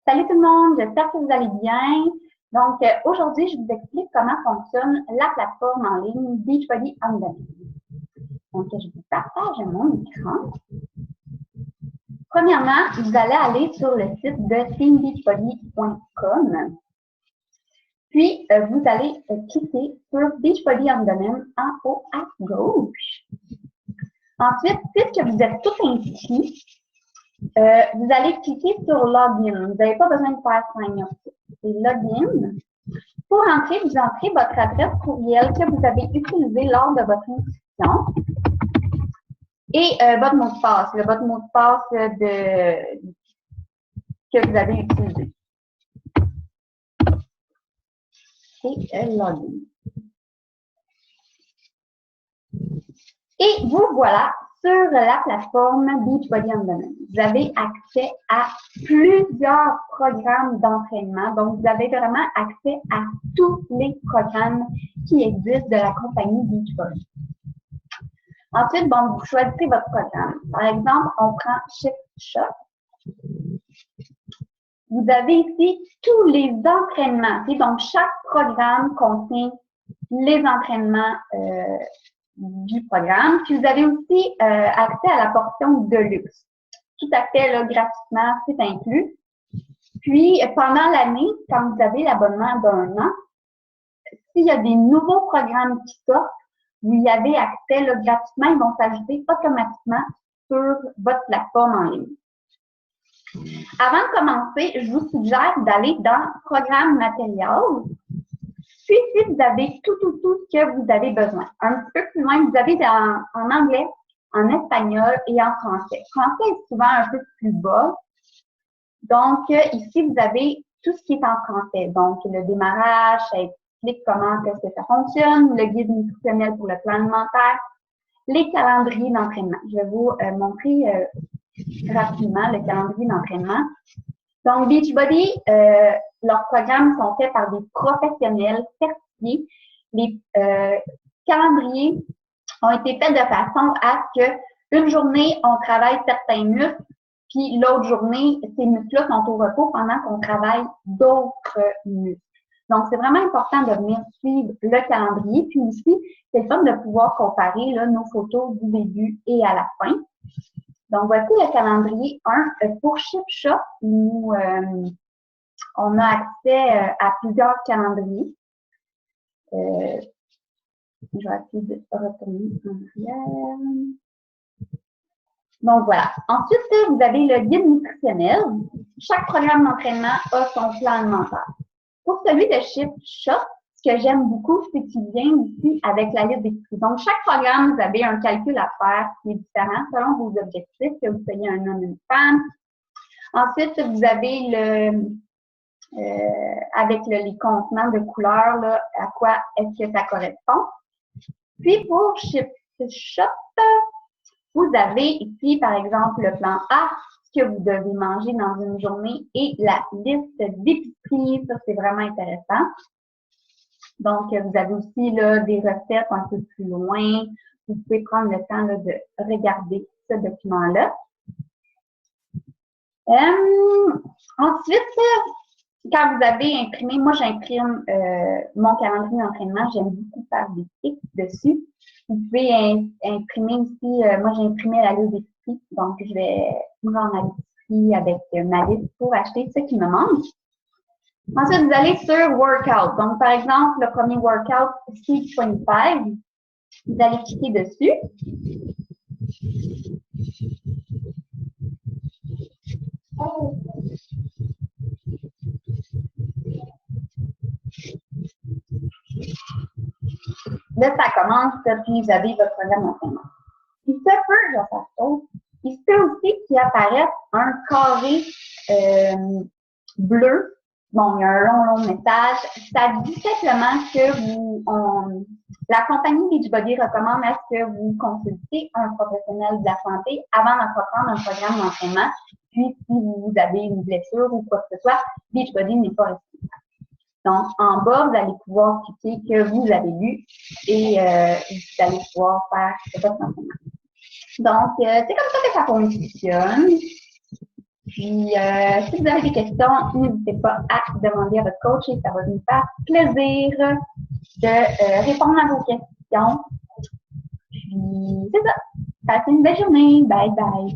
Salut tout le monde, j'espère que vous allez bien. Donc, aujourd'hui, je vous explique comment fonctionne la plateforme en ligne Beachbody On Demand. Donc, je vous partage mon écran. Premièrement, vous allez aller sur le site de teambeachbody.com. Puis, vous allez cliquer sur Beachbody On Demand en haut à gauche. Ensuite, puisque vous êtes tous inscrits, vous allez cliquer sur Login. Vous n'avez pas besoin de faire sign up. C'est Login. Pour entrer, vous entrez votre adresse courriel que vous avez utilisée lors de votre inscription et votre mot de passe, votre mot de passe que vous avez utilisé. Et Login. Et vous voilà sur la plateforme Beachbody On Demand. Vous avez accès à plusieurs programmes d'entraînement. Donc, vous avez vraiment accès à tous les programmes qui existent de la compagnie Beachbody. Ensuite, bon, vous choisissez votre programme. Par exemple, on prend Shift Shot. Vous avez ici tous les entraînements. Donc, chaque programme contient les entraînements du programme. Puis vous avez aussi accès à la portion de luxe. Tout à fait, là, gratuitement, c'est inclus. Puis, pendant l'année, quand vous avez l'abonnement d'1 an, s'il y a des nouveaux programmes qui sortent, vous y avez accès là, gratuitement, ils vont s'ajouter automatiquement sur votre plateforme en ligne. Avant de commencer, je vous suggère d'aller dans Programme matériel. Puis, si vous avez tout ce que vous avez besoin. Un petit peu plus loin, vous avez en anglais, en espagnol et en français. Français est souvent un peu plus bas. Donc, ici, vous avez tout ce qui est en français. Donc, le démarrage, ça explique comment est-ce que ça fonctionne, le guide nutritionnel pour le plan alimentaire, les calendriers d'entraînement. Je vais vous montrer rapidement le calendrier d'entraînement. Donc, Beachbody, leurs programmes sont faits par des professionnels certifiés. Les calendriers ont été faits de façon à ce qu'une journée, on travaille certains muscles, puis l'autre journée, ces muscles-là sont au repos pendant qu'on travaille d'autres muscles. Donc, c'est vraiment important de venir suivre le calendrier. Puis ici, c'est le fun de pouvoir comparer là, nos photos du début et à la fin. Donc, voici le calendrier 1. Pour Shift Shot, nous, on a accès à plusieurs calendriers. Je vais essayer de retourner en arrière. Donc, voilà. Ensuite, vous avez le guide nutritionnel. Chaque programme d'entraînement a son plan alimentaire. Pour celui de Shift Shot, ce que j'aime beaucoup, c'est qu'il vient ici avec la liste des prix. Donc, chaque programme, vous avez un calcul à faire qui est différent selon vos objectifs, que vous soyez un homme ou une femme. Ensuite, vous avez avec les contenants de couleurs, là, à quoi est-ce que ça correspond. Puis, pour Shift Shot, vous avez ici, par exemple, le plan A, ce que vous devez manger dans une journée et la liste d'épicerie. Ça, c'est vraiment intéressant. Donc, vous avez aussi là, des recettes un peu plus loin. Vous pouvez prendre le temps là, de regarder ce document-là. Ensuite, quand vous avez imprimé, moi j'imprime mon calendrier d'entraînement, j'aime beaucoup faire des tics dessus. Vous pouvez imprimer aussi, moi j'ai imprimé la liste d'épicerie, donc je vais me rendre à l'épicerie avec ma liste pour acheter ce qui me manque. Ensuite, vous allez sur Workout. Donc, par exemple, le premier workout, C25, vous allez cliquer dessus. Là, ça commence, puis vous avez votre programme d'entraînement. Il se peut, je vais faire ça. Il se peut aussi qu'il apparaisse un carré bleu. Bon, il y a un long message. Ça dit simplement que la compagnie Beachbody recommande à ce que vous consultez un professionnel de la santé avant d'entreprendre un programme d'entraînement. Puis, si vous avez une blessure ou quoi que ce soit, Beachbody n'est pas responsable. Donc, en bas, vous allez pouvoir cliquer que vous avez lu et vous allez pouvoir faire votre entraînement. Donc, c'est comme ça que ça fonctionne. Puis, si vous avez des questions, n'hésitez pas à demander à votre coach et ça va nous faire plaisir de répondre à vos questions. Puis, c'est ça. Passez une belle journée. Bye bye.